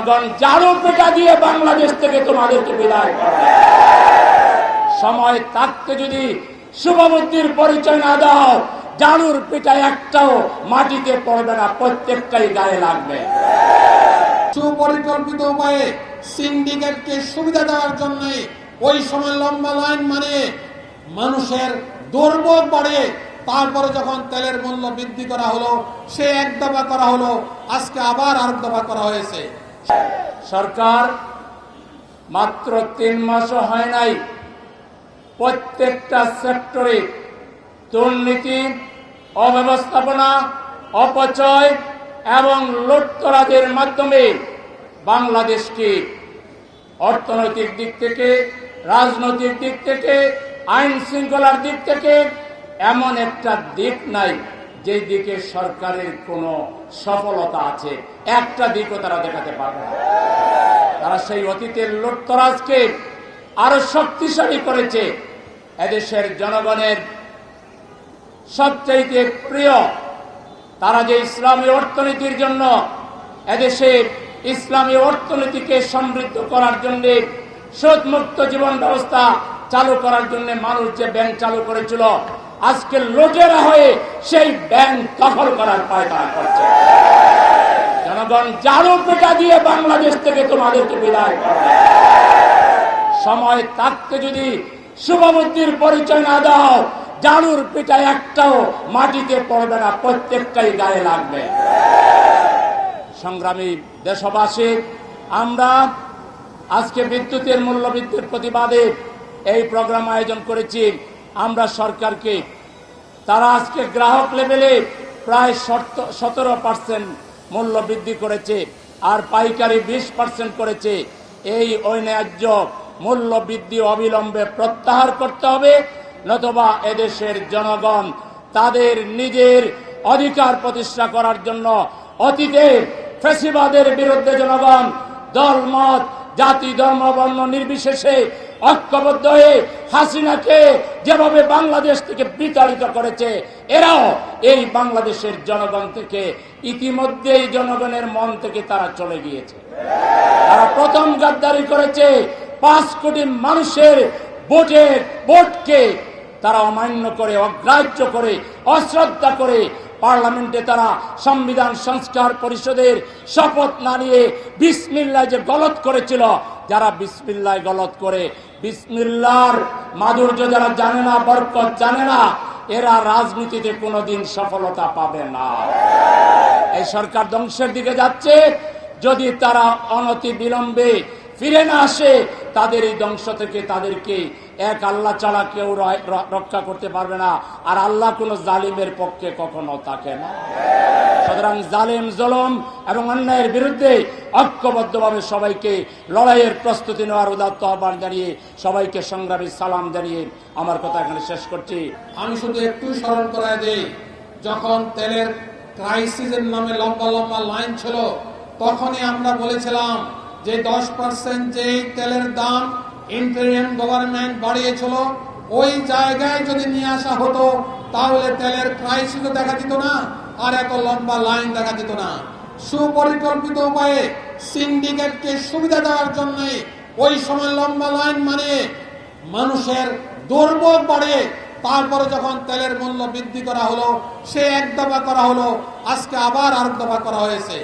জনগণ ঝাড়ু পেটা দিয়ে বাংলাদেশ থেকে তোমাদেরকে বিদায় করবে। সময় থাকতে যদি শুভবুদ্ধির পরিচয় না দাও, ঝাড়ুর পিঠা একটাও মাটিতে পড়বে না, প্রত্যেকটাই গায়ে লাগবে। সুপরিকল্পিত উপায়ে সিন্ডিকেটকে সুবিধা দেওয়ার জন্য ওই সময় লম্বা লাইন মানে মানুষের দুর্ভোগ বাড়ে। তারপরে যখন তেলের মূল্য বৃদ্ধি করা হলো, সে এক দফা করা হলো, আজকে আবার আরেক দফা করা হয়েছে। সরকার মাত্র 3 মাসও হয় নাই, প্রত্যেকটা সেক্টরে দুর্নীতি, অব্যবস্থাপনা, অপচয় এবং লুটতরাজের মাধ্যমে বাংলাদেশকে অর্থনৈতিক দিক থেকে, রাজনৈতিক দিক থেকে, আইন শৃঙ্খলার দিক থেকে এমন একটা দিক নাই যে দিকে সরকারের কোনো সফলতা আছে, একটা দিকও তারা দেখাতে পারবে না। তারা সেই অতীতের লুটতরাজকে আরো শক্তিশালী করেছে। এদেশের জনগণের সবচাইতে প্রিয় তারা যে ইসলামী অর্থনীতির জন্য, এদেশের ইসলামী অর্থনীতিকে সমৃদ্ধ করার জন্য, সুদমুক্ত জীবন ব্যবস্থা চালু করার জন্য মানুষ যে ব্যাংক চালু করেছিল, আজকে লুটেরা হয়ে সেই ব্যাংক দখল করার পায়তারা করছে। জনগণ ঝাড়ু পেটা দিয়ে বাংলাদেশ থেকে তোমাদেরকে বিদায় করবে। সময় থাকতে যদি শুভবুদ্ধির পরিচয় না দাও, ঝাড়ুর পিঠা একটাও মাটিতে পড়বে না, প্রত্যেকটাই গায়ে লাগবে। সংগ্রামী দেশবাসী, আমরা আজকে বিদ্যুতের মূল্য বৃদ্ধির প্রতিবাদে এই প্রোগ্রাম আয়োজন করেছি। আমরা সরকারকে, তারা আজকে গ্রাহক লেভেলে প্রায় 17% মূল্য বৃদ্ধি করেছে, আর পাইকারি 20% করেছে। এই অন্যায্য মূল্য বৃদ্ধি অবিলম্বে প্রত্যাহার করতে হবে, নতুবা এদেশের জনগণ তাদের নিজের অধিকার প্রতিষ্ঠা করার জন্য অতীতে ফ্যাসিবাদের বিরুদ্ধে জনগণ দলমত, জাতি, ধর্ম, বর্ণ নির্বিশেষে ঐক্যবদ্ধ হয়ে হাসিনাকে যেভাবে বাংলাদেশ থেকে বিতাড়িত করেছে, এরাও এই বাংলাদেশের জনগণ থেকে ইতিমধ্যেই জনগণের মন থেকে তারা চলে গিয়েছে। তারা প্রথম গাদ্দারি করেছে, 5 কোটি মানুষের ভোটকে তারা অমান্য করে, অগ্রাহ্য করে, অশ্রদ্ধা করে পার্লামেন্টে তারা সংবিধান সংস্কার পরিষদের শপথ না নিয়ে বিসমিল্লাহ যে গলত করেছিল, যারা বিসমিল্লাহ গলত করে, বিসমিল্লাহর মাধুর্য যারা জানে না, বরকত জানে না, এরা রাজনীতিতে কোনোদিন সফলতা পাবে না। এই সরকার ধ্বংসের দিকে যাচ্ছে। যদি তারা অনতি বিলম্বে ফিরে না আসে, তাদের এই ধ্বংস থেকে তাদেরকে এক আল্লাহ ছাড়া কেউ রক্ষা করতে পারবে না। আর আল্লাহ কোনো জালিমের পক্ষে কখনো থাকে না। সুতরাং জালিম, জুলুম এবং অন্যায়ের বিরুদ্ধে ঐক্যবদ্ধভাবে সবাইকে লড়াইয়ের প্রস্তুতি নেওয়ার উদাত্ত আহ্বান জানিয়ে সবাইকে সংগ্রামী সালাম জানিয়ে আমার কথা এখানে শেষ করছি। আমি শুধু একটু স্মরণ করায় দেই, যখন তেলের ক্রাইসিসের নামে লম্বা লম্বা লাইন ছিল, তখনই আমরা বলেছিলাম যে 10% যেই তেলের দাম ইন্টারিম গভর্নমেন্ট বাড়িয়েছিল, ওই জায়গায় যদি নিয়ে আসা হতো তাহলে তেলের ক্রাইসিসও দেখা দিত না, আর এত লম্বা লাইন দেখা দিত না। সুপরিকল্পিত উপায়ে সিন্ডিকেটকে সুবিধা দেওয়ার জন্য ওই সময় লম্বা লাইন মানে মানুষের দুর্ভোগ বাড়ে। তারপরে যখন তেলের মূল্য বৃদ্ধি করা হলো, সে এক দফা করা হলো, আজকে আবার আরেক দফা করা হয়েছে।